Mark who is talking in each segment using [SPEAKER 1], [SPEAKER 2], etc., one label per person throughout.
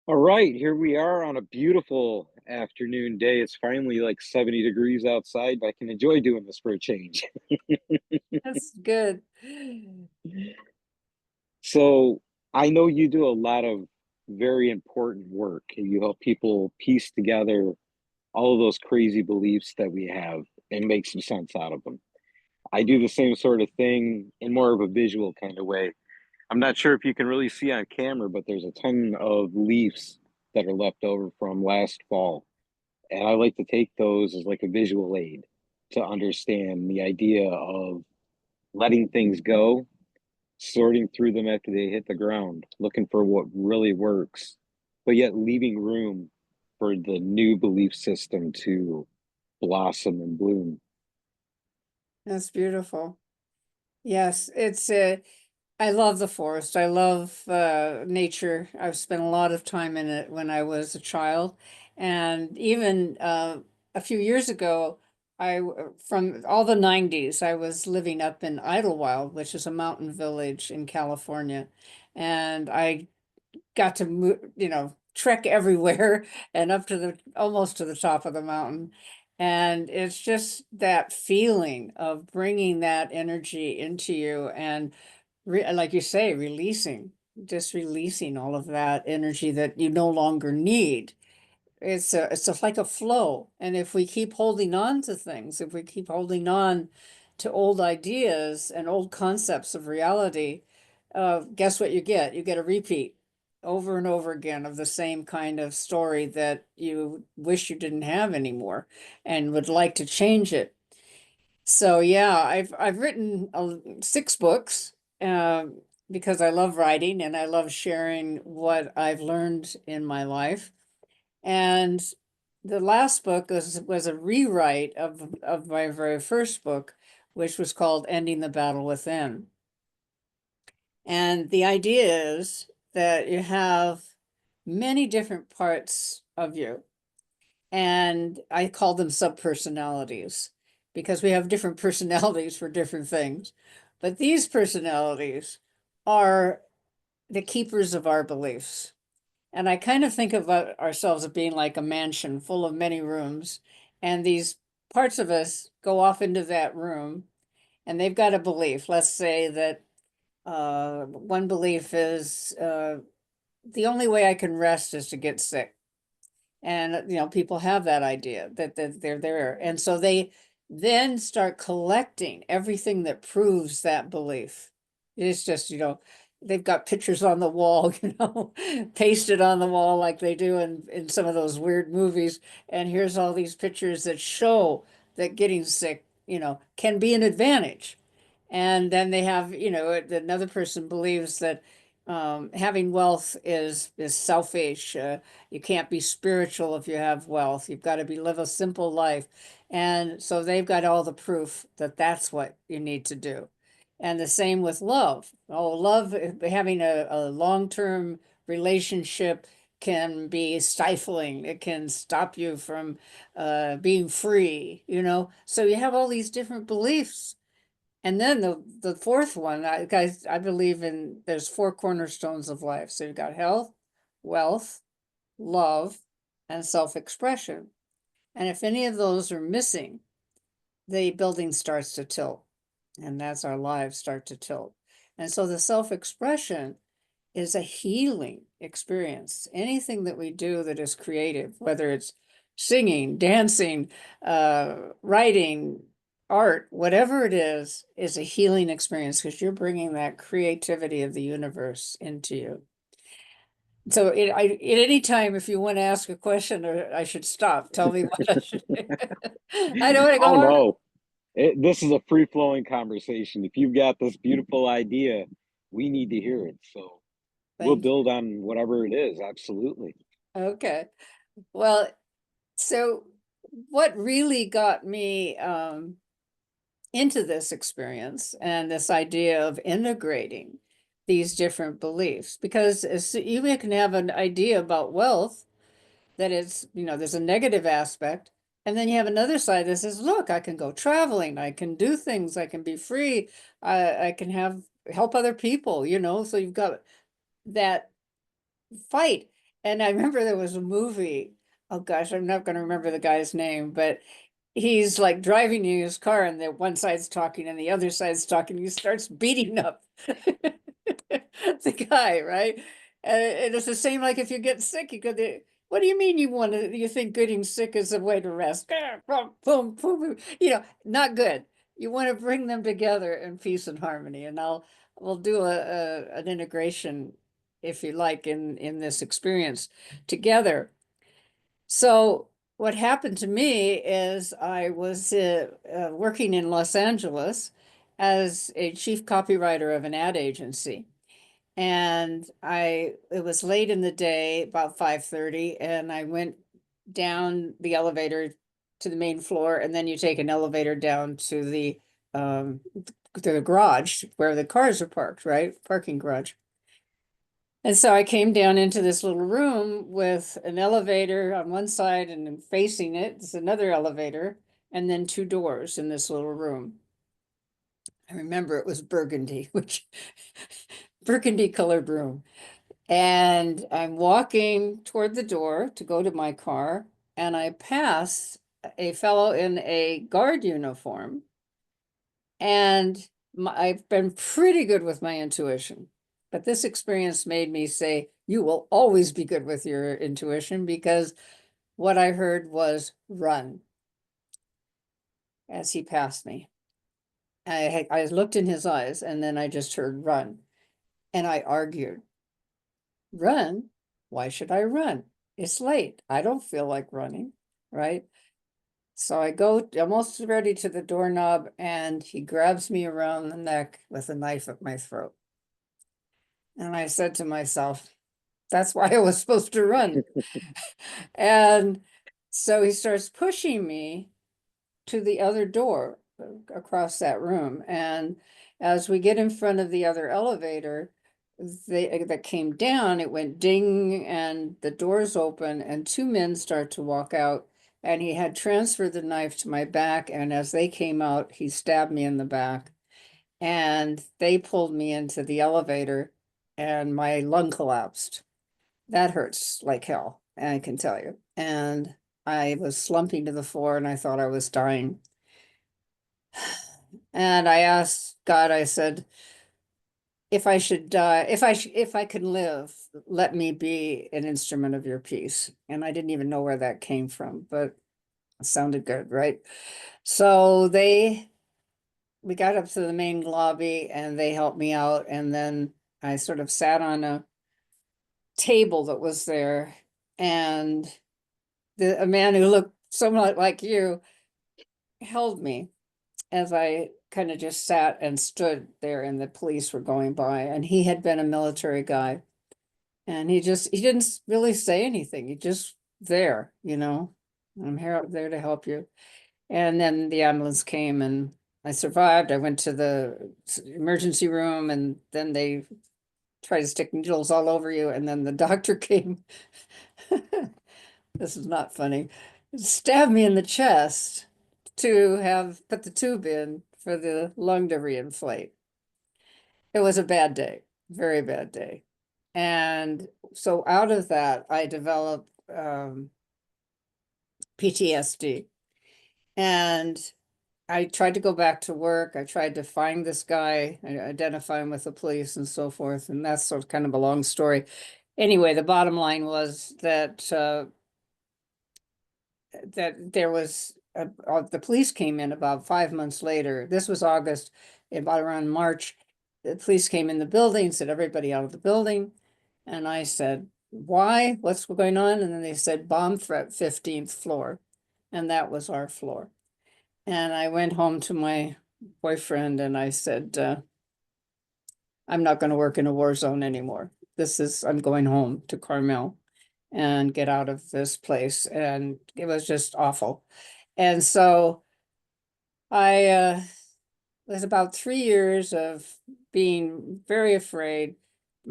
[SPEAKER 1] All right, here we are on a beautiful afternoon day. It's finally like 70 degrees outside, but I can enjoy doing this for a change.
[SPEAKER 2] That's good.
[SPEAKER 1] So, I know you do a lot of very important work. You help people piece together all of those crazy beliefs that we have and make some sense out of them. I do the same sort of thing in more of a visual kind of way. I'm not sure if you can really see on camera, but there's a ton of leaves that are left over from last fall. And I like to take those as like a visual aid to understand the idea of letting things go, sorting through them after they hit the ground, looking for what really works, but yet leaving room for the new belief system to blossom and bloom.
[SPEAKER 2] That's beautiful. Yes, I love the forest. I love nature. I've spent a lot of time in it when I was a child. And even a few years ago, from all the 90s, I was living up in Idlewild, which is a mountain village in California. And I got to move, trek everywhere and up to the almost to the top of the mountain. And it's just that feeling of bringing that energy into you and like you say, just releasing all of that energy that you no longer need. It's like a flow. And if we keep holding on to things, if we keep holding on to old ideas and old concepts of reality, guess what you get? You get a repeat over and over again of the same kind of story that you wish you didn't have anymore and would like to change it. So yeah, I've written 6 books because I love writing and I love sharing what I've learned in my life. And the last book was a rewrite of my very first book, which was called Ending the Battle Within. And the idea is that you have many different parts of you. And I call them subpersonalities because we have different personalities for different things. But these personalities are the keepers of our beliefs. And I kind of think of ourselves as being like a mansion full of many rooms. And these parts of us go off into that room and they've got a belief. Let's say that one belief is the only way I can rest is to get sick. And people have that idea that they're there. And so they then start collecting everything that proves that belief. It's just, they've got pictures on the wall, pasted on the wall like they do in some of those weird movies. And here's all these pictures that show that getting sick, can be an advantage. And then they have, another person believes that having wealth is selfish. You can't be spiritual if you have wealth. You've got to live a simple life. And so they've got all the proof that that's what you need to do. And the same with love. Oh, love, having a long-term relationship can be stifling. It can stop you from being free. So you have all these different beliefs. And then the fourth one, guys, I believe there's 4 cornerstones of life. So you've got health, wealth, love, and self-expression. And if any of those are missing, the building starts to tilt. And that's our lives start to tilt. And so the self-expression is a healing experience. Anything that we do that is creative, whether it's singing, dancing, writing, art, whatever it is a healing experience because you're bringing that creativity of the universe into you. So at any time, if you want to ask a question or I should stop, tell me what I should. I don't want to go
[SPEAKER 1] Oh
[SPEAKER 2] on.
[SPEAKER 1] no, this is a free flowing conversation. If you've got this beautiful idea, we need to hear it. So we'll
[SPEAKER 2] Thank you.
[SPEAKER 1] build on whatever it is. Absolutely.
[SPEAKER 2] Okay. Well, so what really got me into this experience and this idea of integrating these different beliefs because you can have an idea about wealth that is, there's a negative aspect. And then you have another side that says, look, I can go traveling, I can do things, I can be free, I can help other people. So you've got that fight. And I remember there was a movie. Oh gosh, I'm not going to remember the guy's name, but he's like driving in his car and the one side's talking and the other side's talking. He starts beating up the guy, right? And it's the same like if you get sick, you go there. What do you mean you think getting sick is a way to rest? Ah, boom, boom, boom, boom. Not good. You want to bring them together in peace and harmony. And we'll do an integration, if you like, in this experience together. So what happened to me is I was working in Los Angeles as a chief copywriter of an ad agency. And it was late in the day, about 5:30, and I went down the elevator to the main floor, and then you take an elevator down um, to the garage where the cars are parked, right? Parking garage. And so I came down into this little room with an elevator on one side and then facing it is another elevator and then two doors in this little room. I remember it was burgundy, which burgundy colored room. And I'm walking toward the door to go to my car, and I pass a fellow in a guard uniform. And I've been pretty good with my intuition, but this experience made me say, you will always be good with your intuition, because what I heard was run as he passed me. I looked in his eyes and then I just heard run. And I argued, run? Why should I run? It's late. I don't feel like running, right? So I go almost ready to the doorknob and he grabs me around the neck with a knife at my throat. And I said to myself, that's why I was supposed to run. And so he starts pushing me to the other door across that room. And as we get in front of the other elevator that came down, it went ding and the doors open and two men start to walk out. And he had transferred the knife to my back. And as they came out, he stabbed me in the back. And they pulled me into the elevator and my lung collapsed. That hurts like hell, I can tell you. And I was slumping to the floor and I thought I was dying. And I asked God, I said, if I should die, if I could live, let me be an instrument of your peace. And I didn't even know where that came from, but it sounded good, right? So we got up to the main lobby and they helped me out. And then I sort of sat on a table that was there, and a man who looked somewhat like you held me as I kind of just sat and stood there and the police were going by, and he had been a military guy, and he didn't really say anything. He just there. I'm here there to help you. And then the ambulance came and I survived. I went to the emergency room and then they tried to stick needles all over you. And then the doctor came. This is not funny. Stabbed me in the chest to have put the tube in for the lung to reinflate. It was a bad day, very bad day. And so out of that, I developed PTSD. And I tried to go back to work. I tried to find this guy, identify him with the police and so forth. And that's sort of kind of a long story. Anyway, the bottom line was that there was the police came in about 5 months later. This was August, about around March. The police came in the building, said everybody out of the building. And I said, why? What's going on? And then they said bomb threat, 15th floor. And that was our floor. And I went home to my boyfriend and I said, I'm not going to work in a war zone anymore. I'm going home to Carmel and get out of this place. And it was just awful. And so it was about 3 years of being very afraid.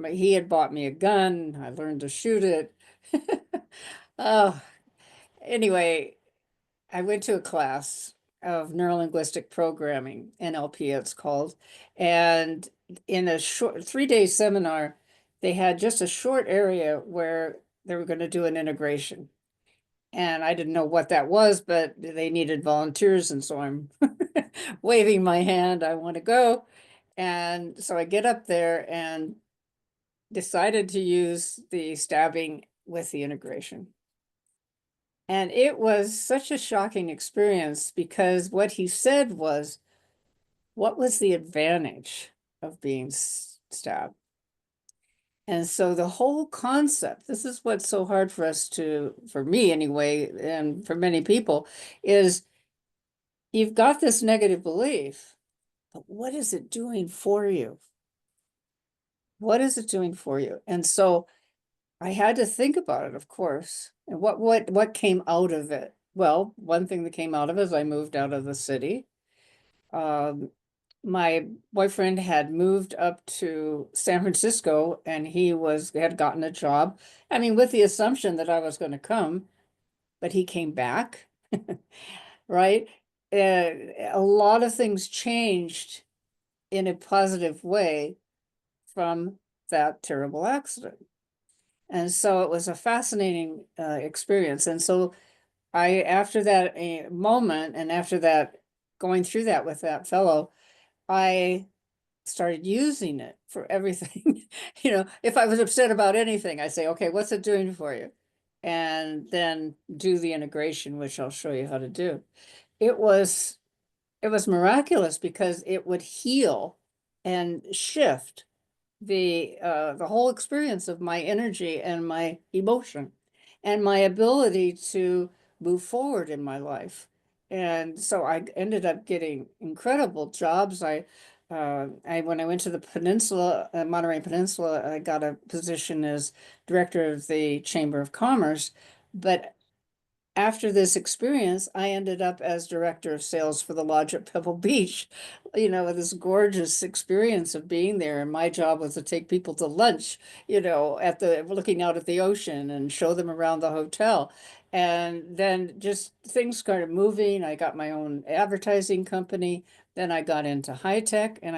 [SPEAKER 2] He had bought me a gun. I learned to shoot it. Oh, anyway, I went to a class of neurolinguistic programming, NLP it's called. And in a short 3-day seminar, they had just a short area where they were going to do an integration. And I didn't know what that was, but they needed volunteers. And so I'm waving my hand, I want to go. And so I get up there and decided to use the stabbing with the integration. And it was such a shocking experience because what he said was, what was the advantage of being stabbed? And so the whole concept, this is what's so hard for us to, for me anyway, and for many people, is you've got this negative belief, but what is it doing for you? What is it doing for you? And so I had to think about it, of course. And what came out of it? Well, one thing that came out of it is I moved out of the city. Um, my boyfriend had moved up to San Francisco and he had gotten a job. I mean, with the assumption that I was going to come, but he came back, right? A lot of things changed in a positive way from that terrible accident. And so it was a fascinating experience. And so after that moment, and after that, going through that with that fellow, I started using it for everything. If I was upset about anything, I say, okay, what's it doing for you? And then do the integration, which I'll show you how to do. It was it was miraculous because it would heal and shift the whole experience of my energy and my emotion and my ability to move forward in my life. And so I ended up getting incredible jobs. When I went to the peninsula, Monterey Peninsula, I got a position as director of the Chamber of Commerce. But after this experience, I ended up as director of sales for the lodge at Pebble Beach, with this gorgeous experience of being there. And my job was to take people to lunch, looking out at the ocean and show them around the hotel. And then just things started moving. I got my own advertising company. Then I got into high tech, and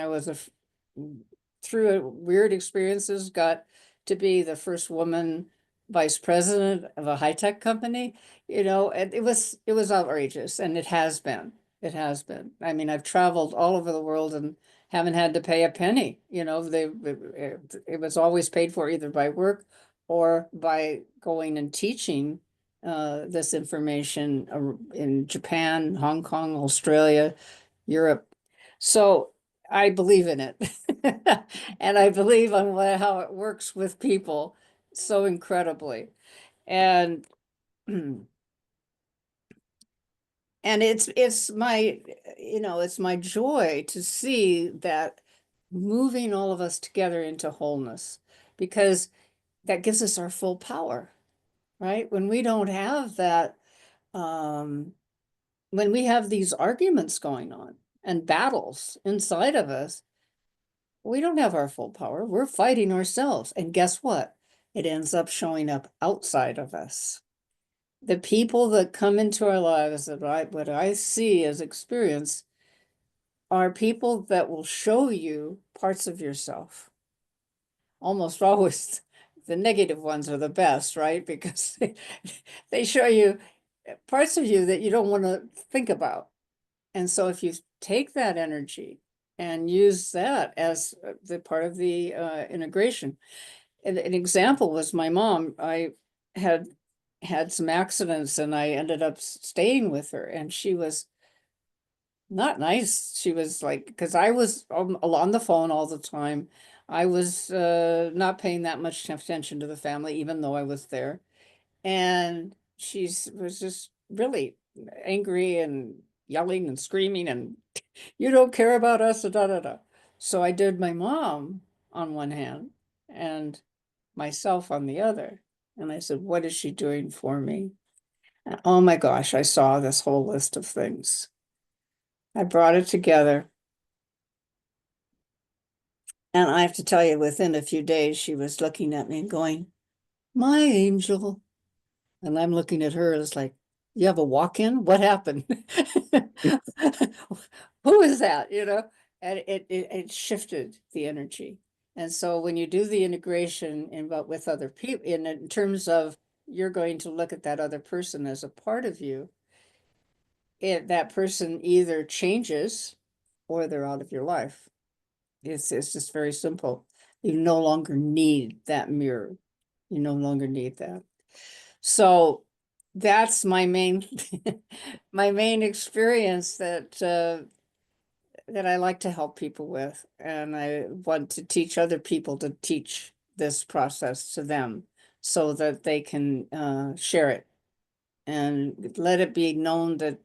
[SPEAKER 2] through weird experiences, got to be the first woman vice president of a high tech company. And it was outrageous, and it has been. It has been. I mean, I've traveled all over the world and haven't had to pay a penny. It was always paid for either by work or by going and teaching this information in Japan, Hong Kong, Australia, Europe. So I believe in it. And I believe on how it works with people so incredibly. And and it's my joy to see that moving all of us together into wholeness, because that gives us our full power, right? When we don't have that, um, when we have these arguments going on and battles inside of us, we don't have our full power. We're fighting ourselves. And guess what? It ends up showing up outside of us. The people that come into our lives, what I see as experience, are people that will show you parts of yourself. Almost always the negative ones are the best, right? Because they show you parts of you that you don't want to think about. And so if you take that energy and use that as the part of the integration. An example was my mom. I had some accidents and I ended up staying with her, and she was not nice. She was like, because I was on the phone all the time. I was not paying that much attention to the family, even though I was there. And she was just really angry and yelling and screaming, and you don't care about us, da da da. So I did my mom on one hand and myself on the other. And I said, what is she doing for me? And oh my gosh, I saw this whole list of things. I brought it together. And I have to tell you, within a few days, she was looking at me and going, my angel. And I'm looking at her, it's like, you have a walk-in? What happened? Who is that? And it shifted the energy. And so when you do the integration in but with other people, in terms of you're going to look at that other person as a part of you, that person either changes or they're out of your life. It's just very simple. You no longer need that mirror. You no longer need that. So that's my main my main experience that I like to help people with, and I want to teach other people to teach this process to them so that they can share it and let it be known that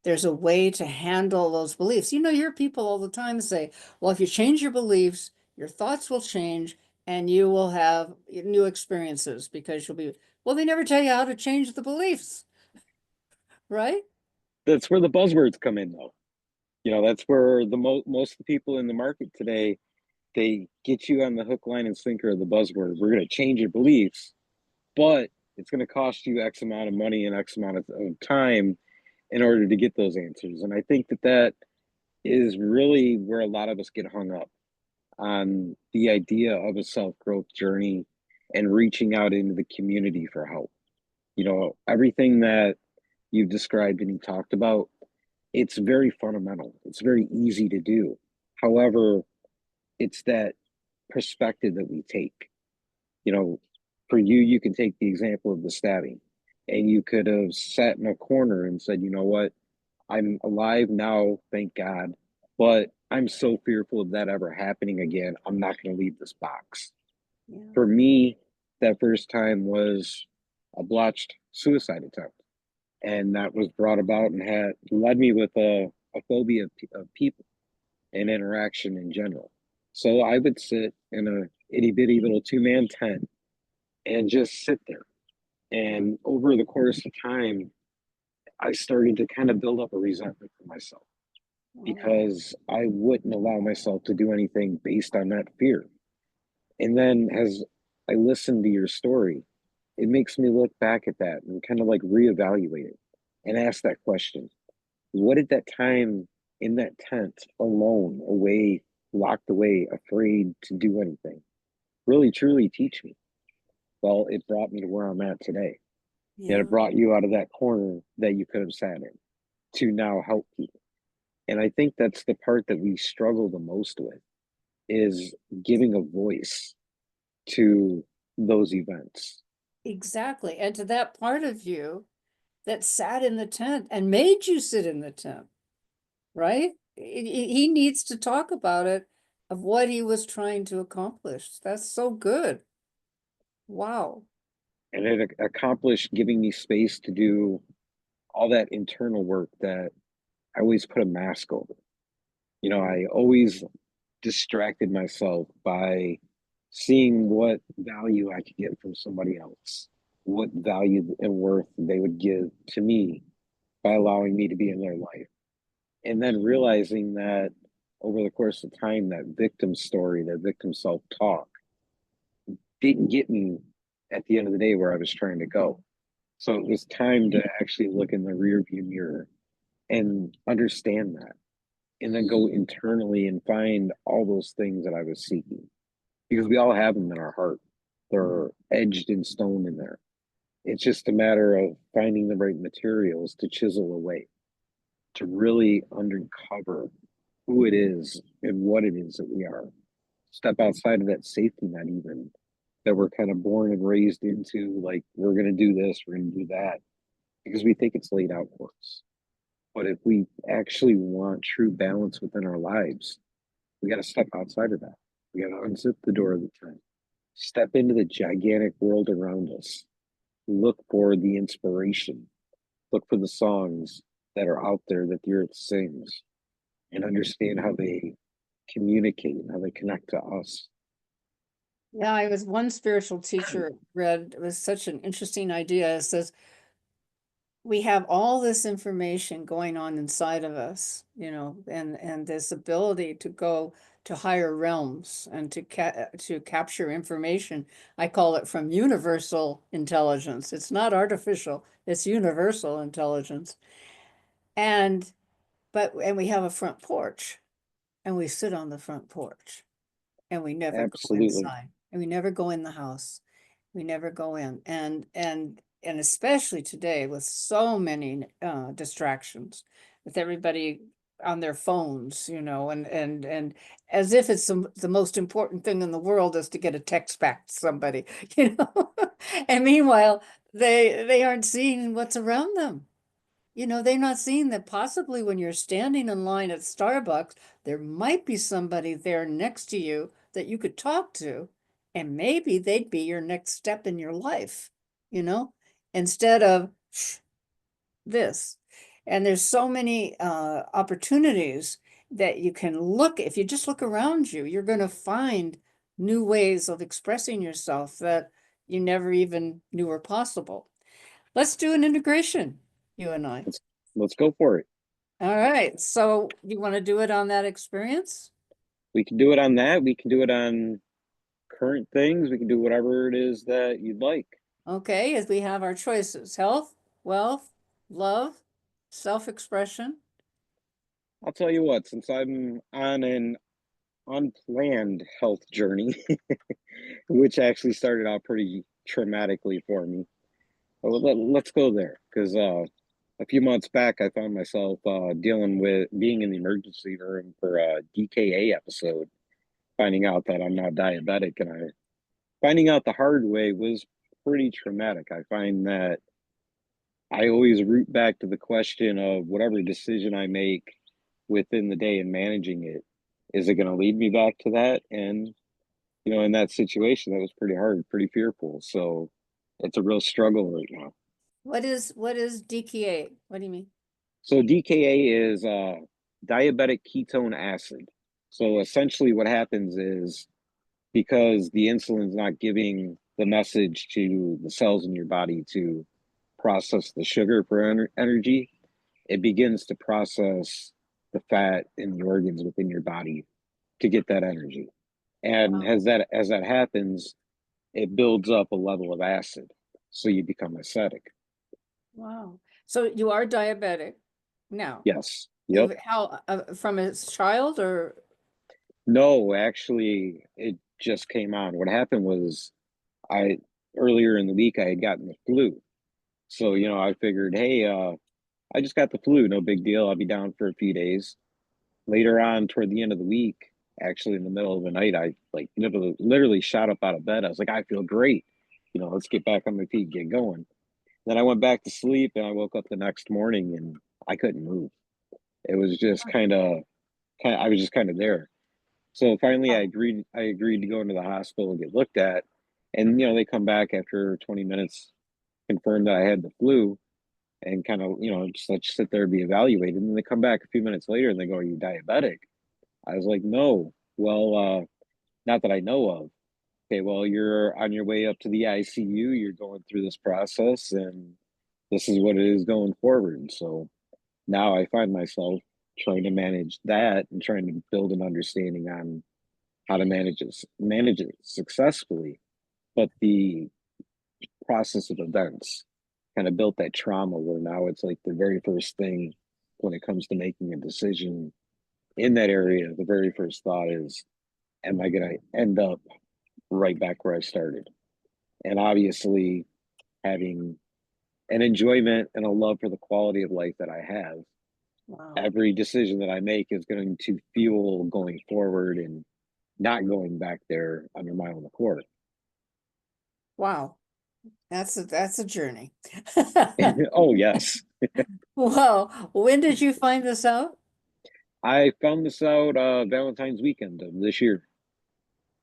[SPEAKER 2] there's a way to handle those beliefs. You hear people all the time say, well, if you change your beliefs, your thoughts will change and you will have new experiences because you'll be, well, they never tell you how to change the beliefs, right?
[SPEAKER 1] That's where the buzzwords come in, though. That's where most of the people in the market today, they get you on the hook, line, and sinker of the buzzword. We're going to change your beliefs, but it's going to cost you X amount of money and X amount of time in order to get those answers. And I think that is really where a lot of us get hung up on the idea of a self growth journey and reaching out into the community for help. Everything that you've described and you talked about, it's very fundamental. It's very easy to do. However, it's that perspective that we take. You know, for you, you can take the example of the stabbing, and you could have sat in a corner and said, you know what, I'm alive now, thank God, but I'm so fearful of that ever happening again. I'm not going to leave this box.
[SPEAKER 2] Yeah.
[SPEAKER 1] For me, that first time was a blotched suicide attempt, and that was brought about and had led me with a phobia of people and interaction in general. So I would sit in a itty bitty little 2-man tent and just sit there. And over the course of time, I started to kind of build up a resentment for myself
[SPEAKER 2] Oh,
[SPEAKER 1] because I wouldn't allow myself to do anything based on that fear. And then as I listen to your story, it makes me look back at that and kind of like reevaluate it and ask that question. What did that time in that tent alone, away, locked away, afraid to do anything, really truly teach me? Well, it brought me to where I'm at today. And it
[SPEAKER 2] yeah,
[SPEAKER 1] brought you out of that corner that you could have sat in to now help people. And I think that's the part that we struggle the most with is giving a voice to those events.
[SPEAKER 2] exactly. And to that part of you that sat in the tent and made you sit in the tent, right? He needs to talk about it of what he was trying to accomplish. That's so good. Wow.
[SPEAKER 1] And it accomplished giving me space to do all that internal work that I always put a mask over. I always distracted myself by seeing what value I could get from somebody else, what value and worth they would give to me by allowing me to be in their life. And then realizing that over the course of time, that victim story, that victim self talk didn't get me at the end of the day where I was trying to go. So it was time to actually look in the rear view mirror and understand that, and then go internally and find all those things that I was seeking because we all have them in our heart. They're edged in stone in there. It's just a matter of finding the right materials to chisel away, to really uncover who it is and what it is that we are. Step outside of that safety net, even that we're kind of born and raised into, like, we're going to do this, we're going to do that, because we think it's laid out for us. But if we actually want true balance within our lives, we got to step outside of that. We got to unzip the door of the tent, step into the gigantic world around us, look for the inspiration, look for the songs that are out there that the earth sings, and understand how they communicate and how they connect to us.
[SPEAKER 2] Yeah, I was one spiritual teacher read, it was such an interesting idea. It says, we have all this information going on inside of us, and this ability to go to higher realms and to capture information. I call it from universal intelligence. It's not artificial, it's universal intelligence. And and we have a front porch and we sit on the front porch and we never go
[SPEAKER 1] Absolutely.
[SPEAKER 2] inside, and we never go in the house. We never go in. And especially today with so many distractions, with everybody on their phones, and as if it's the most important thing in the world is to get a text back to somebody, you know. And meanwhile, they aren't seeing what's around them. They're not seeing that possibly when you're standing in line at Starbucks, there might be somebody there next to you that you could talk to, and maybe they'd be your next step in your life, you know, instead of this. And there's so many opportunities that you can look, if you just look around you, you're going to find new ways of expressing yourself that you never even knew were possible. Let's do an integration, you and I.
[SPEAKER 1] Let's let's go for it.
[SPEAKER 2] All right. So you want to do it on that experience?
[SPEAKER 1] We can do it on that. We can do it on current things. We can do whatever it is that you'd like.
[SPEAKER 2] Okay, as we have our choices: health, wealth, love, self-expression.
[SPEAKER 1] I'll tell you what, since I'm on an unplanned health journey, which actually started out pretty traumatically for me, well, let's go there because a few months back, I found myself dealing with being in the emergency room for a DKA episode, finding out that I'm not diabetic, and finding out the hard way was pretty traumatic. I find that I always root back to the question of whatever decision I make within the day and managing it, is it going to lead me back to that? And, in that situation, that was pretty hard, pretty fearful. So it's a real struggle right now.
[SPEAKER 2] What is DKA? What do you mean?
[SPEAKER 1] So DKA is diabetic ketone acid. So essentially, what happens is because the insulin's not giving the message to the cells in your body to process the sugar for energy, it begins to process the fat in the organs within your body to get that energy. And
[SPEAKER 2] Wow.
[SPEAKER 1] as that happens, it builds up a level of acid, so you become acidic.
[SPEAKER 2] Wow. So you are diabetic now.
[SPEAKER 1] Yes. Yep.
[SPEAKER 2] How, from a child or?
[SPEAKER 1] No, actually, it just came on. What happened was I earlier in the week I had gotten the flu. So, I figured, hey, I just got the flu, no big deal. I'll be down for a few days. Later on, toward the end of the week, actually in the middle of the night, I like literally shot up out of bed. I was like, I feel great. Let's get back on my feet, get going. Then I went back to sleep and I woke up the next morning and I couldn't move. It was just I was just kind of there. So finally I agreed to go into the hospital and get looked at. And they come back after 20 minutes, confirmed that I had the flu and kind of, just let you sit there and be evaluated. And then they come back a few minutes later and they go, are you diabetic? I was like, no. Well, not that I know of. Okay, well, you're on your way up to the ICU. You're going through this process, and this is what it is going forward. So now I find myself trying to manage that and trying to build an understanding on how to manage it successfully. But the process of events kind of built that trauma where now it's like the very first thing when it comes to making a decision in that area, the very first thought is, am I going to end up right back where I started? And obviously, having an enjoyment and a love for the quality of life that I have,
[SPEAKER 2] Wow.
[SPEAKER 1] every decision that I make is going to fuel going forward and not going back there under my own accord.
[SPEAKER 2] Wow. That's a journey.
[SPEAKER 1] Oh, yes.
[SPEAKER 2] Well, when did you find this out?
[SPEAKER 1] I found this out Valentine's weekend of this year,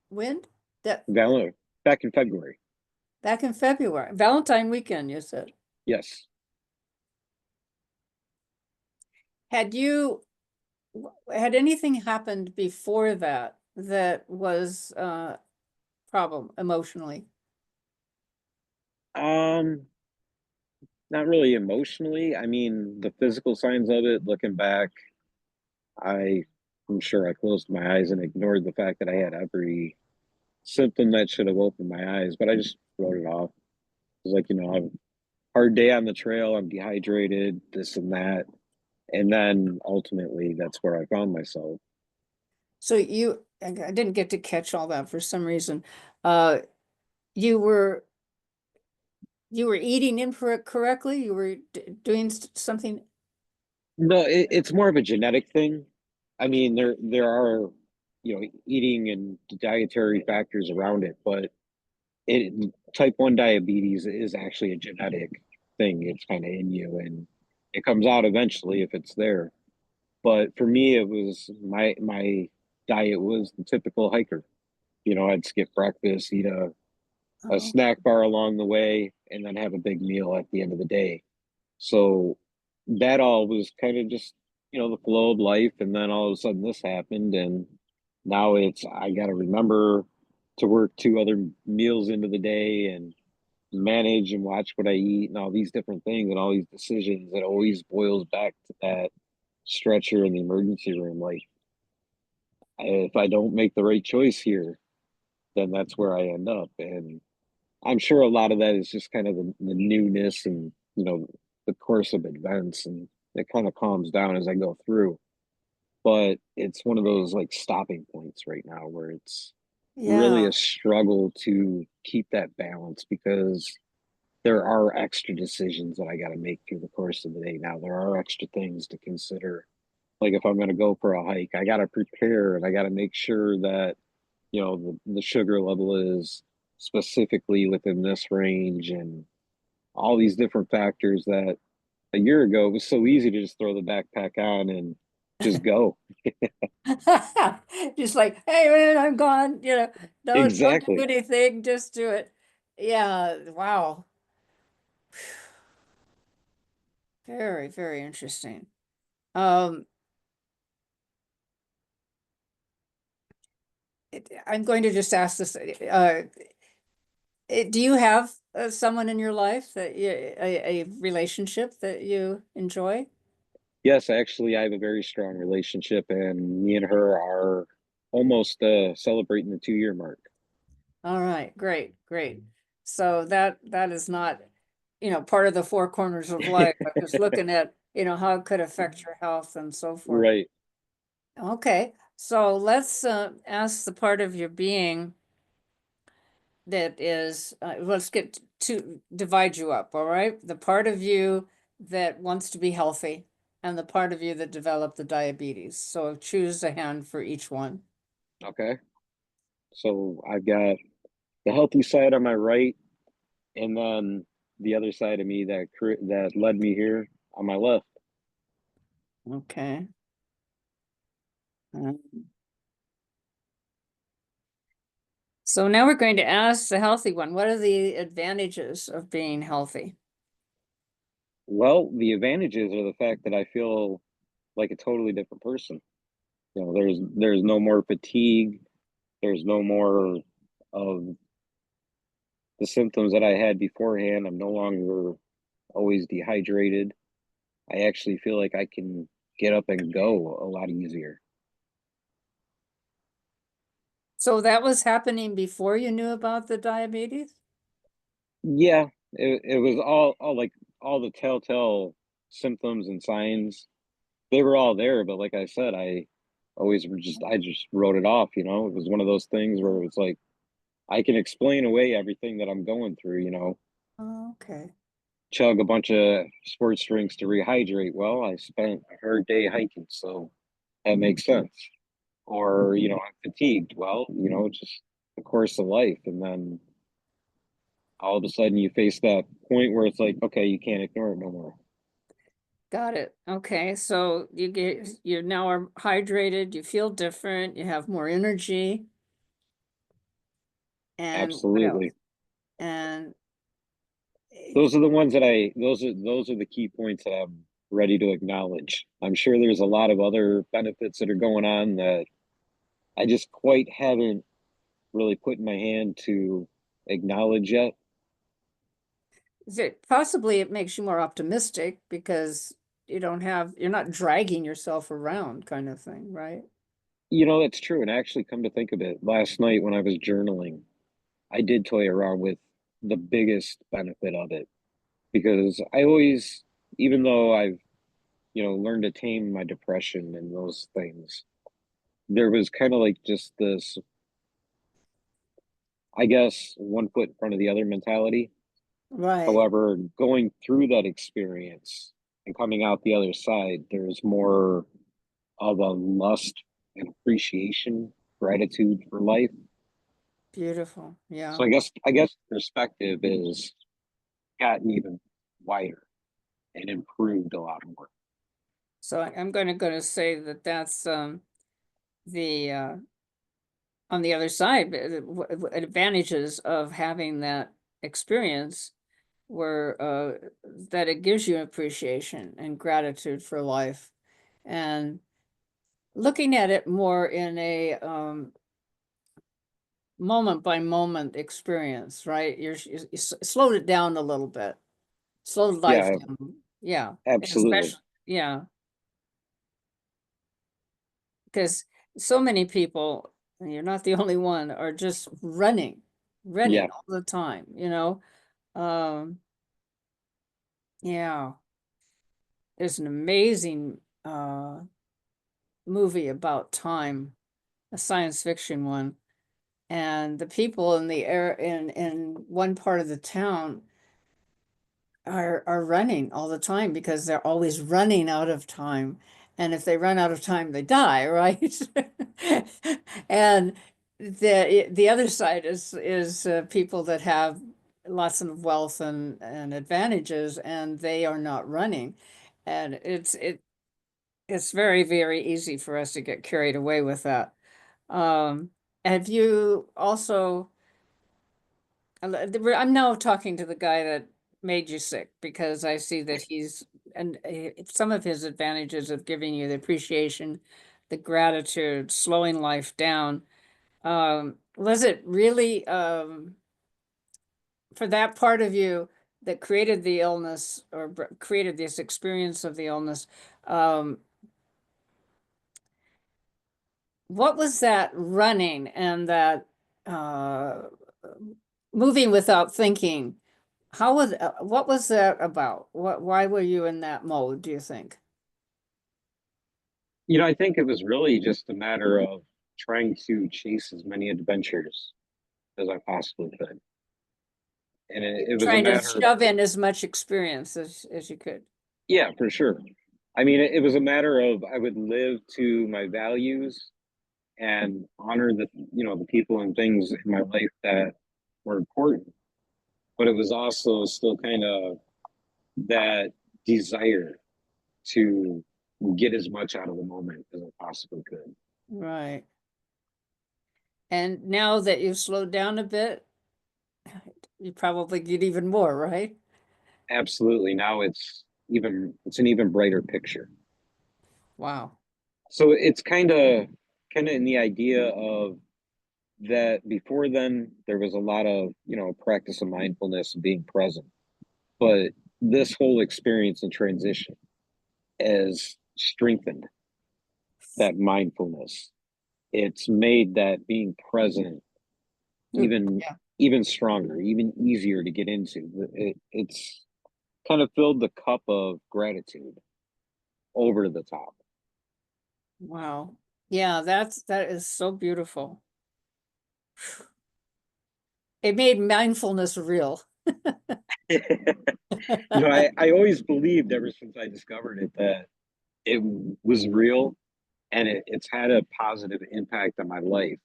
[SPEAKER 2] When? That
[SPEAKER 1] Val- back in February.
[SPEAKER 2] back in February. Valentine weekend, you said.
[SPEAKER 1] Yes.
[SPEAKER 2] Had you had anything happened before that that was problem emotionally?
[SPEAKER 1] Um, Not really emotionally. I mean, the physical signs of it, looking back, I I'm sure I closed my eyes and ignored the fact that I had every symptom that should have opened my eyes, but I just wrote it off. It was like, I have a hard day on the trail, I'm dehydrated, this and that. And then ultimately that's where I found myself.
[SPEAKER 2] So I didn't get to catch all that for some reason. Uh, you were you were eating incorrectly. You were doing something.
[SPEAKER 1] No, it's more of a genetic thing. I mean, there are, eating and dietary factors around it, but type 1 diabetes is actually a genetic thing. It's kind of in you, and it comes out eventually if it's there. But for me, it was my diet was the typical hiker. I'd skip breakfast, eat a
[SPEAKER 2] Oh,
[SPEAKER 1] snack bar along the way, and then have a big meal at the end of the day. So that all was kind of just, the flow of life. And then all of a sudden this happened. And now I got to remember to work 2 other meals into the day and manage and watch what I eat and all these different things and all these decisions. It always boils back to that stretcher in the emergency room. Like, if I don't make the right choice here, then that's where I end up. And I'm sure a lot of that is just kind of the newness and, the course of events, and it kind of calms down as I go through. But it's one of those like stopping points right now where it's really
[SPEAKER 2] yeah.
[SPEAKER 1] a struggle to keep that balance because there are extra decisions that I got to make through the course of the day. Now, there are extra things to consider. Like if I'm going to go for a hike, I got to prepare and I got to make sure that, the sugar level is specifically within this range and all these different factors that a year ago it was so easy to just throw the backpack on and just go.
[SPEAKER 2] Just like, hey man, I'm gone. Don't do
[SPEAKER 1] Exactly.
[SPEAKER 2] anything, just do it. Yeah, wow. Very, very interesting. Um, I'm going to just ask this. Do you have someone in your life that a relationship that you enjoy?
[SPEAKER 1] Yes, actually, I have a very strong relationship, and me and her are almost celebrating the 2 year mark.
[SPEAKER 2] All right, great, great. So that is not, part of the four corners of life. I'm just looking at, how it could affect your health and so forth.
[SPEAKER 1] Right.
[SPEAKER 2] Okay, so let's ask the part of your being that is, let's get to divide you up, all right? The part of you that wants to be healthy and the part of you that developed the diabetes. So choose a hand for each one.
[SPEAKER 1] Okay. So I've got the healthy side on my right, and then the other side of me that led me here on my left.
[SPEAKER 2] Okay. Uh, So now we're going to ask the healthy one, what are the advantages of being healthy?
[SPEAKER 1] Well, the advantages are the fact that I feel like a totally different person. There's no more fatigue. There's no more of the symptoms that I had beforehand. I'm no longer always dehydrated. I actually feel like I can get up and go a lot easier.
[SPEAKER 2] So that was happening before you knew about the diabetes?
[SPEAKER 1] Yeah, it was all like all the telltale symptoms and signs. They were all there, but like I said, I just wrote it off. It was one of those things where it's like I can explain away everything that I'm going through.
[SPEAKER 2] Oh, okay.
[SPEAKER 1] Chug a bunch of sports drinks to rehydrate. Well, I spent a hard day hiking, so that makes sense. Or, I'm fatigued. Well, it's just the course of life. And then all of a sudden you face that point where it's like, okay, you can't ignore it no more.
[SPEAKER 2] Got it. Okay. So you now are hydrated, you feel different, you have more energy, and what else?
[SPEAKER 1] Absolutely.
[SPEAKER 2] And eh,
[SPEAKER 1] Those are the key points that I'm ready to acknowledge. I'm sure there's a lot of other benefits that are going on that I just quite haven't really put in my hand to acknowledge yet.
[SPEAKER 2] possibly it makes you more optimistic because you're not dragging yourself around kind of thing, right?
[SPEAKER 1] It's true. And actually, come to think of it, last night when I was journaling, I did toy around with the biggest benefit of it because I always, even though I've, learned to tame my depression and those things, there was kind of like just this, I guess, one foot in front of the other mentality.
[SPEAKER 2] Right.
[SPEAKER 1] However, going through that experience and coming out the other side, there's more of a lust and appreciation, gratitude for life.
[SPEAKER 2] Beautiful.
[SPEAKER 1] So
[SPEAKER 2] Yeah.
[SPEAKER 1] I guess perspective is gotten even wider and improved a lot more.
[SPEAKER 2] So I'm going to say that that's the on the other side, advantages of having that experience were that it gives you appreciation and gratitude for life, and looking at it more in a moment by moment experience, right? You slowed it down a little bit, slowed life
[SPEAKER 1] Yeah,
[SPEAKER 2] down. Yeah, and
[SPEAKER 1] absolutely.
[SPEAKER 2] especially, yeah, because so many people, and you're not the only one, are just running
[SPEAKER 1] Yeah.
[SPEAKER 2] all the time, you know? Um, yeah, there's an amazing movie about time, a science fiction one, and the people in the air in one part of the town are running all the time because they're always running out of time. And if they run out of time, they die, right? And the other side is people that have lots of wealth and advantages, and they are not running. And it's very, very easy for us to get carried away with that. Um, have you also I'm now talking to the guy that made you sick because I see that he's and some of his advantages of giving you the appreciation, the gratitude, slowing life down. Was it really for that part of you that created the illness or created this experience of the illness? Um, what was that running and that uh, moving without thinking? What was that about? Why were you in that mode, do you think?
[SPEAKER 1] I think it was really just a matter of trying to chase as many adventures as I possibly could. And it was a
[SPEAKER 2] Trying to
[SPEAKER 1] matter,
[SPEAKER 2] shove in as much experience as you could.
[SPEAKER 1] yeah, for sure. I mean, it was a matter of I would live to my values and honor the people and things in my life that were important. But it was also still kind of that desire to get as much out of the moment as I possibly could.
[SPEAKER 2] Right. And now that you've slowed down a bit, you probably get even more, right?
[SPEAKER 1] Absolutely. Now it's an even brighter picture.
[SPEAKER 2] Wow.
[SPEAKER 1] So it's kind of in the idea of that before then there was a lot of, practice of mindfulness and being present. But this whole experience and transition has strengthened that mindfulness. It's made that being present
[SPEAKER 2] Mm,
[SPEAKER 1] even
[SPEAKER 2] yeah.
[SPEAKER 1] even stronger, even easier to get into. It's kind of filled the cup of gratitude over the top.
[SPEAKER 2] Wow. Yeah, that is so beautiful. It made mindfulness real.
[SPEAKER 1] I always believed ever since I discovered it that it was real and it's had a positive impact on my life.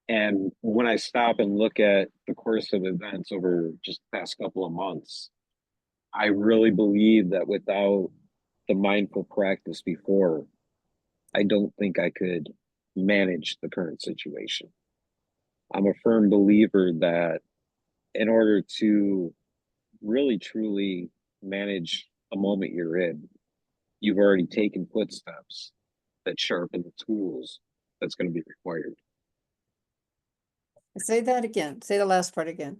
[SPEAKER 1] And when I stop and look at the course of events over just the past couple of months, I really believe that without the mindful practice before, I don't think I could manage the current situation. I'm a firm believer that in order to really truly manage a moment you're in, you've already taken footsteps that sharpen the tools that's going to be required.
[SPEAKER 2] Say that again. Say the last part again.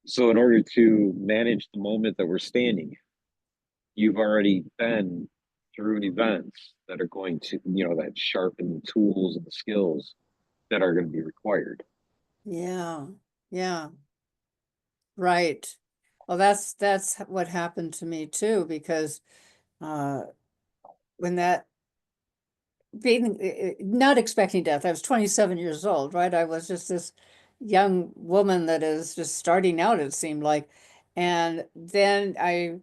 [SPEAKER 1] So, in order to manage the moment that we're standing, you've already been through events that are going to, that sharpen the tools and the skills that are going to be required.
[SPEAKER 2] Yeah. Yeah. Right. Well, that's what happened to me too, because uh when that being not expecting death. I was 27 years old, right? I was just this young woman that is just starting out, it seemed like. And then I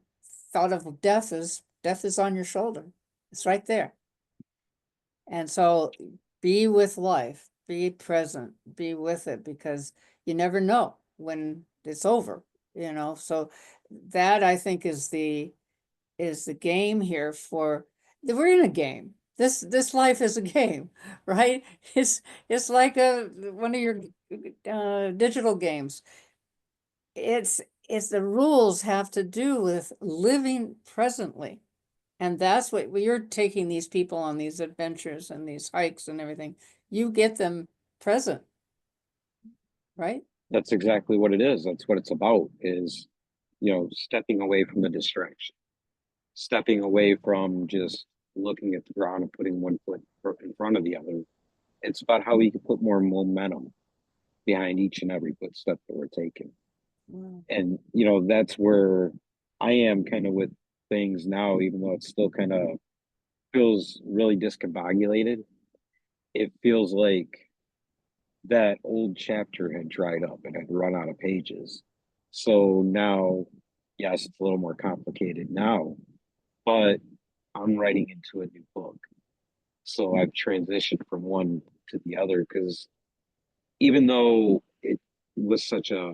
[SPEAKER 2] thought of death is on your shoulder. It's right there. And so be with life, be present, be with it, because you never know when it's over, you know. So that I think is the game here. For we're in a game. This life is a game, right? It's like a one of your digital games. It's it's the rules have to do with living presently. And that's what you're taking these people on these adventures and these hikes and everything. You get them present, right?
[SPEAKER 1] That's exactly what it is. That's what it's about is, stepping away from the distraction, stepping away from just looking at the ground and putting one foot in front of the other. It's about how we can put more momentum behind each and every footstep that we're taking.
[SPEAKER 2] Wow.
[SPEAKER 1] And, that's where I am kind of with things now, even though it still kind of feels really discombobulated. It feels like that old chapter had dried up and had run out of pages. So now, yes, it's a little more complicated now, but I'm writing into a new book. So I've transitioned from one to the other because even though it was such a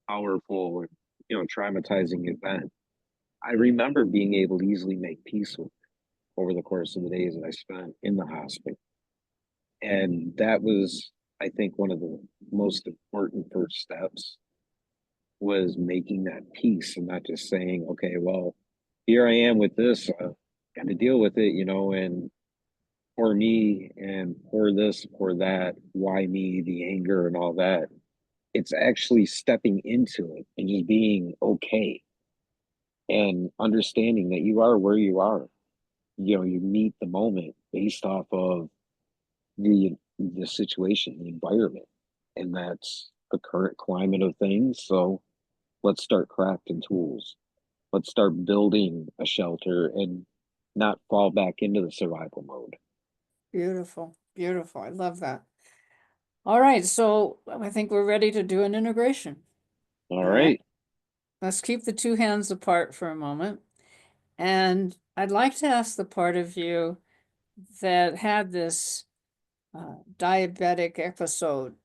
[SPEAKER 1] powerful, traumatizing event, I remember being able to easily make peace with it over the course of the days that I spent in the hospital. And that was, I think, one of the most important first steps was making that peace and not just saying, okay, well, here I am with this, got to deal with it, and for me and for this, for that, why me, the anger and all that. It's actually stepping into it and just being okay and understanding that you are where you are. You meet the moment based off of the situation, the environment, and that's the current climate of things. So let's start crafting tools. Let's start building a shelter and not fall back into the survival mode.
[SPEAKER 2] Beautiful, beautiful. I love that. All right, so I think we're ready to do an integration.
[SPEAKER 1] All
[SPEAKER 2] All right,
[SPEAKER 1] right.
[SPEAKER 2] let's keep the two hands apart for a moment. And I'd like to ask the part of you that had this diabetic episode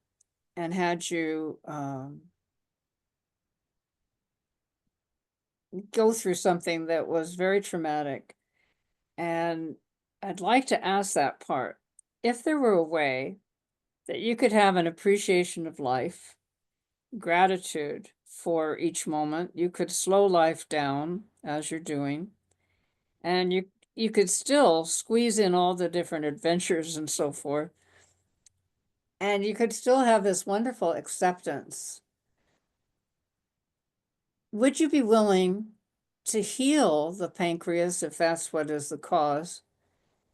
[SPEAKER 2] and had you go through something that was very traumatic. And I'd like to ask that part, if there were a way that you could have an appreciation of life, gratitude for each moment, you could slow life down as you're doing, and you could still squeeze in all the different adventures and so forth, and you could still have this wonderful acceptance. Would you be willing to heal the pancreas if that's what is the cause,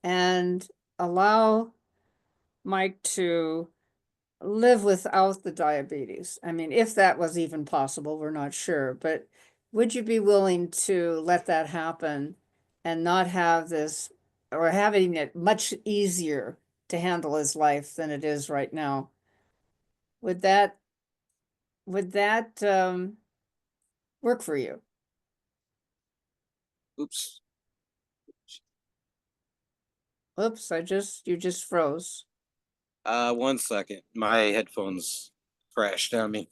[SPEAKER 2] and allow Mike to live without the diabetes? I mean, if that was even possible, we're not sure, but would you be willing to let that happen and not have this, or having it much easier to handle his life than it is right now? Would that work for you?
[SPEAKER 1] Oops.
[SPEAKER 2] Oops, you just froze.
[SPEAKER 1] 1 second. My headphones crashed on me.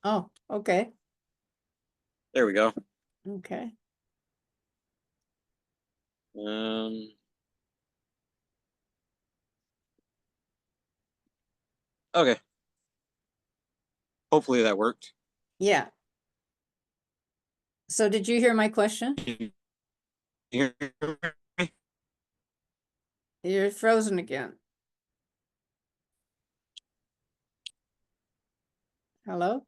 [SPEAKER 2] Oh, okay.
[SPEAKER 1] There we go.
[SPEAKER 2] Okay.
[SPEAKER 1] Um, okay. Hopefully that worked.
[SPEAKER 2] Yeah. So did you hear my question?
[SPEAKER 1] Can you hear me?
[SPEAKER 2] You're frozen again. Hello?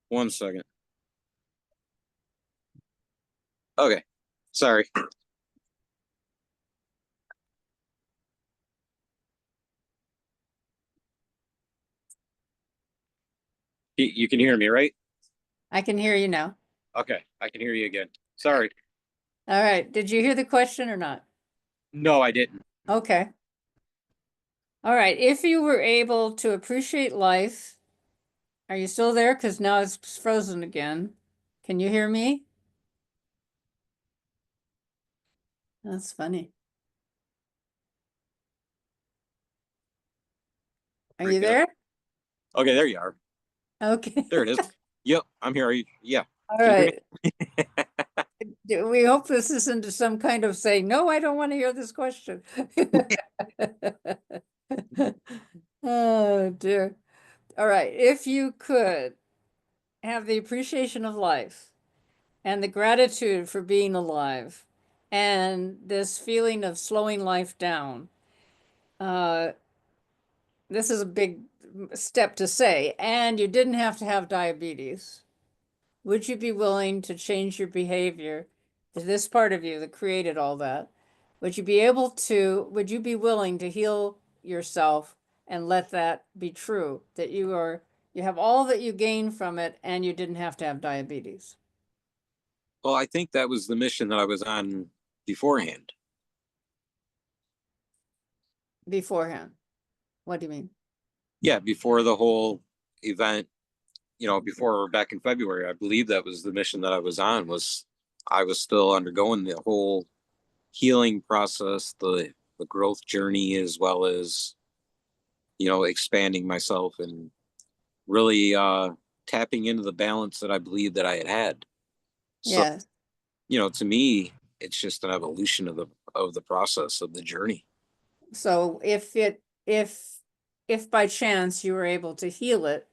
[SPEAKER 1] 1 second. Okay. Sorry. You can hear me, right?
[SPEAKER 2] I can hear you now.
[SPEAKER 1] Okay. I can hear you again. Sorry.
[SPEAKER 2] All right. Did you hear the question or not?
[SPEAKER 3] No, I didn't.
[SPEAKER 2] Okay. All right. If you were able to appreciate life, are you still there? Because now it's frozen again. Can you hear me? That's funny. Are you
[SPEAKER 3] Break it up.
[SPEAKER 2] there?
[SPEAKER 3] Okay, there you are.
[SPEAKER 2] Okay.
[SPEAKER 3] There it is. Yep, I'm here. Yeah.
[SPEAKER 2] All
[SPEAKER 3] Can you hear me?
[SPEAKER 2] right. We hope this isn't some kind of saying, no, I don't want to hear this question. Oh, dear. All right. If you could have the appreciation of life and the gratitude for being alive and this feeling of slowing life down, uh, this is a big step to say, and you didn't have to have diabetes. Would you be willing to change your behavior? This part of you that created all that, would you be willing to heal yourself and let that be true, that you have all that you gain from it and you didn't have to have diabetes
[SPEAKER 3] Well, I think that was the mission that I was on beforehand.
[SPEAKER 2] beforehand? What do you mean?
[SPEAKER 3] Yeah, before the whole event, before back in February, I believe that was the mission that I was on. Was I was still undergoing the whole healing process, the growth journey, as well as expanding myself and really tapping into the balance that I believed that I had. So,
[SPEAKER 2] Yes.
[SPEAKER 3] to me, it's just an evolution of the process of the journey.
[SPEAKER 2] So if by chance you were able to heal it,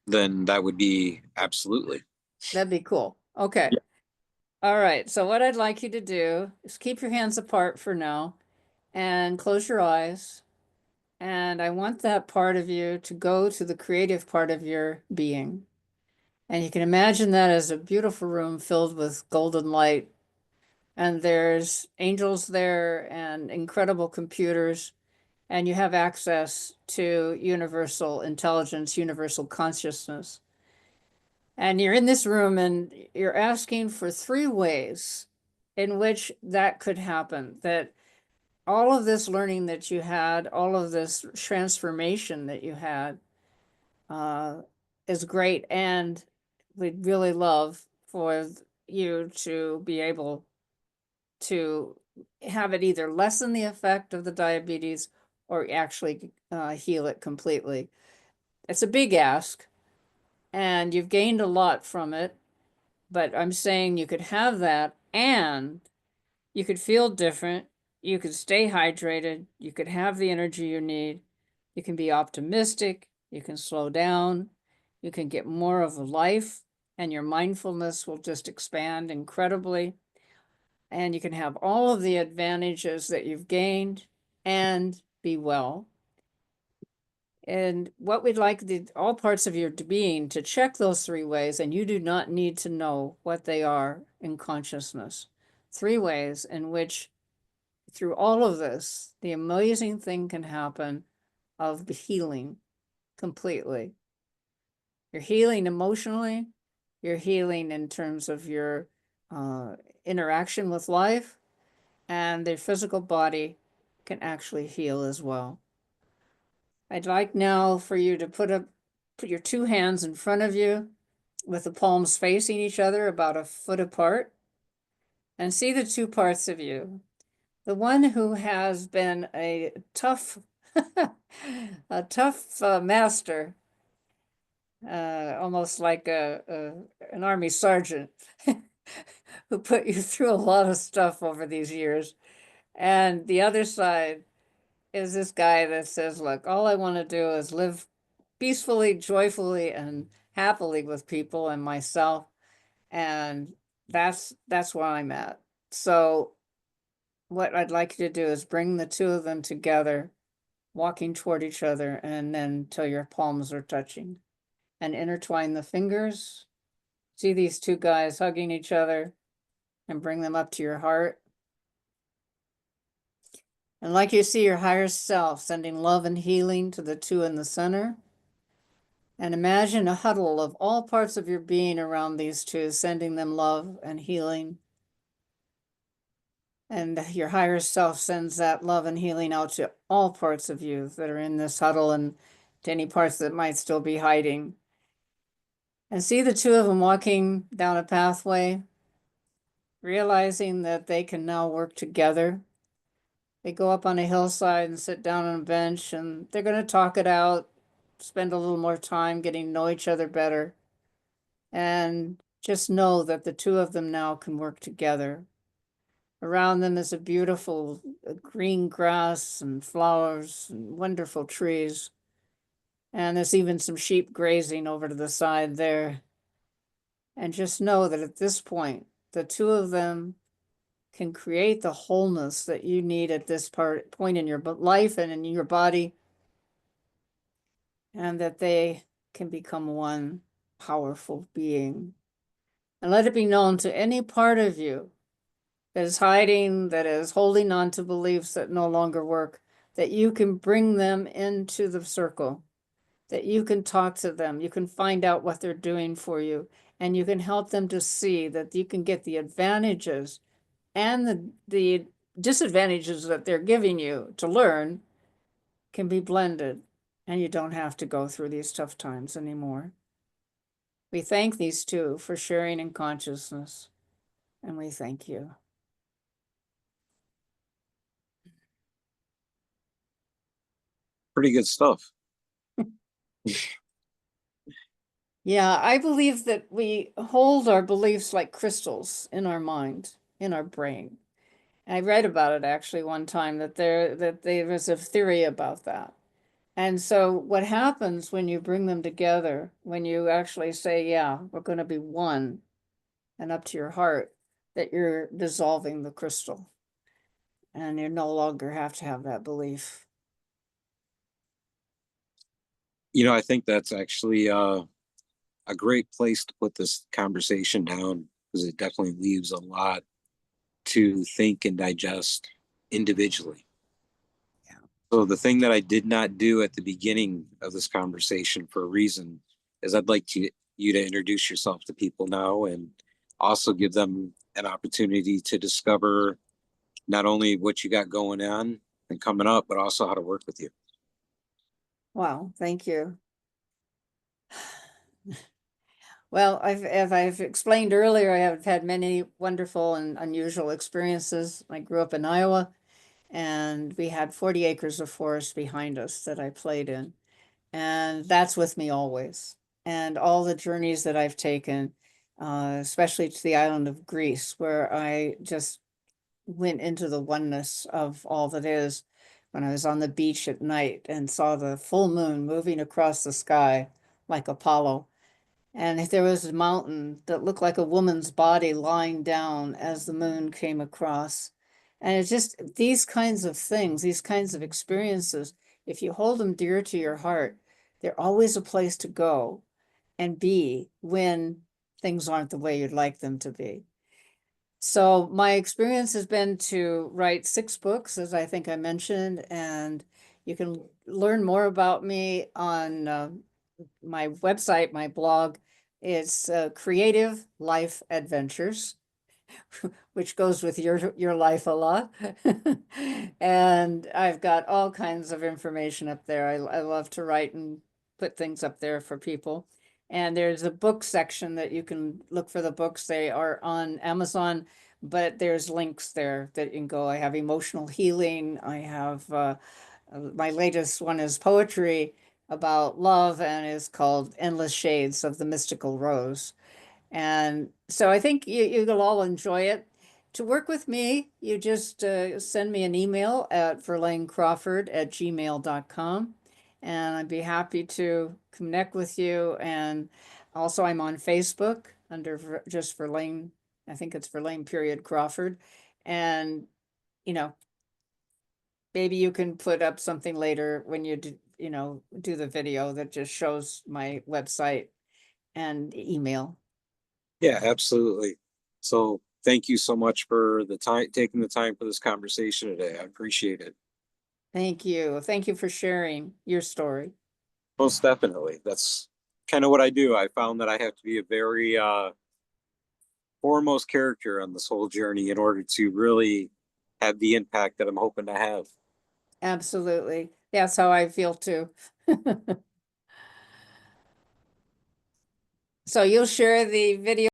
[SPEAKER 3] Then that would be absolutely.
[SPEAKER 2] that'd be cool. Okay.
[SPEAKER 3] Yeah.
[SPEAKER 2] All right. So what I'd like you to do is keep your hands apart for now and close your eyes. And I want that part of you to go to the creative part of your being. And you can imagine that as a beautiful room filled with golden light. And there's angels there and incredible computers. And you have access to universal intelligence, universal consciousness. And you're in this room and you're asking for three ways in which that could happen. That all of this learning that you had, all of this transformation that you had, uh, is great. And we'd really love for you to be able to have it either lessen the effect of the diabetes or actually heal it completely. It's a big ask, and you've gained a lot from it, but I'm saying you could have that and you could feel different. You could stay hydrated. You could have the energy you need. You can be optimistic. You can slow down. You can get more of a life, and your mindfulness will just expand incredibly. And you can have all of the advantages that you've gained and be well. And what we'd like all parts of your being to check those three ways, and you do not need to know what they are in consciousness. Three ways in which, through all of this, the amazing thing can happen of healing completely. You're healing emotionally, you're healing in terms of your uh, interaction with life, and the physical body can actually heal as well. I'd like now for you to put your two hands in front of you with the palms facing each other about a foot apart and see the two parts of you. The one who has been a tough, a tough master, almost like an army sergeant who put you through a lot of stuff over these years. And the other side is this guy that says, look, all I want to do is live peacefully, joyfully, and happily with people and myself. And that's where I'm at. So what I'd like you to do is bring the two of them together, walking toward each other, and then till your palms are touching. And intertwine the fingers. See these two guys hugging each other and bring them up to your heart. And like you see your higher self sending love and healing to the two in the center. And imagine a huddle of all parts of your being around these two, sending them love and healing. And your higher self sends that love and healing out to all parts of you that are in this huddle and to any parts that might still be hiding. And see the two of them walking down a pathway, realizing that they can now work together. They go up on a hillside and sit down on a bench, and they're going to talk it out, spend a little more time getting to know each other better, and just know that the two of them now can work together. Around them is a beautiful green grass and flowers and wonderful trees. And there's even some sheep grazing over to the side there. And just know that at this point, the two of them can create the wholeness that you need at this point in your life and in your body, and that they can become one powerful being. And let it be known to any part of you that is hiding, that is holding on to beliefs that no longer work, that you can bring them into the circle, that you can talk to them, you can find out what they're doing for you, and you can help them to see that you can get the advantages and the disadvantages that they're giving you to learn can be blended, and you don't have to go through these tough times anymore. We thank these two for sharing in consciousness, and we thank you.
[SPEAKER 3] Pretty good stuff.
[SPEAKER 2] Yeah, I believe that we hold our beliefs like crystals in our mind, in our brain. I read about it actually one time that there was a theory about that. And so what happens when you bring them together, when you actually say, yeah, we're going to be one, and up to your heart, that you're dissolving the crystal and you no longer have to have that belief.
[SPEAKER 3] You know, I think that's actually a great place to put this conversation down, because it definitely leaves a lot to think and digest individually.
[SPEAKER 2] Yeah.
[SPEAKER 3] So the thing that I did not do at the beginning of this conversation for a reason is I'd like you to introduce yourself to people now, and also give them an opportunity to discover not only what you got going on and coming up, but also how to work with you.
[SPEAKER 2] Wow, thank you. Well, as I've explained earlier, I have had many wonderful and unusual experiences. I grew up in Iowa, and we had 40 acres of forest behind us that I played in. And that's with me always. And all the journeys that I've taken, especially to the island of Greece, where I just went into the oneness of all that is, when I was on the beach at night and saw the full moon moving across the sky like Apollo. And there was a mountain that looked like a woman's body lying down as the moon came across. And it's just these kinds of things, these kinds of experiences, if you hold them dear to your heart, they're always a place to go and be when things aren't the way you'd like them to be. So my experience has been to write 6 books, as I think I mentioned, and you can learn more about me on my website, my blog. It's Creative Life Adventures, which goes with your life a lot. And I've got all kinds of information up there. I love to write and put things up there for people. And there's a book section that you can look for the books. They are on Amazon, but there's links there that you can go. I have emotional healing. I have my latest one is poetry about love and is called Endless Shades of the Mystical Rose. And so I think you'll all enjoy it. To work with me, you just send me an email at verlainecrawford@gmail.com, and I'd be happy to connect with you. And also, I'm on Facebook under just Verlaine. I think it's Verlaine period Crawford. And, you know, maybe you can put up something later when you do, do the video that just shows my website and email.
[SPEAKER 3] Yeah, absolutely. So thank you so much for the time, taking the time for this conversation today. I appreciate it.
[SPEAKER 2] Thank you. Thank you for sharing your story.
[SPEAKER 3] Most definitely. That's kind of what I do. I found that I have to be a very foremost character on this whole journey in order to really have the impact that I'm hoping to have.
[SPEAKER 2] Absolutely. That's how I feel too. So you'll share the video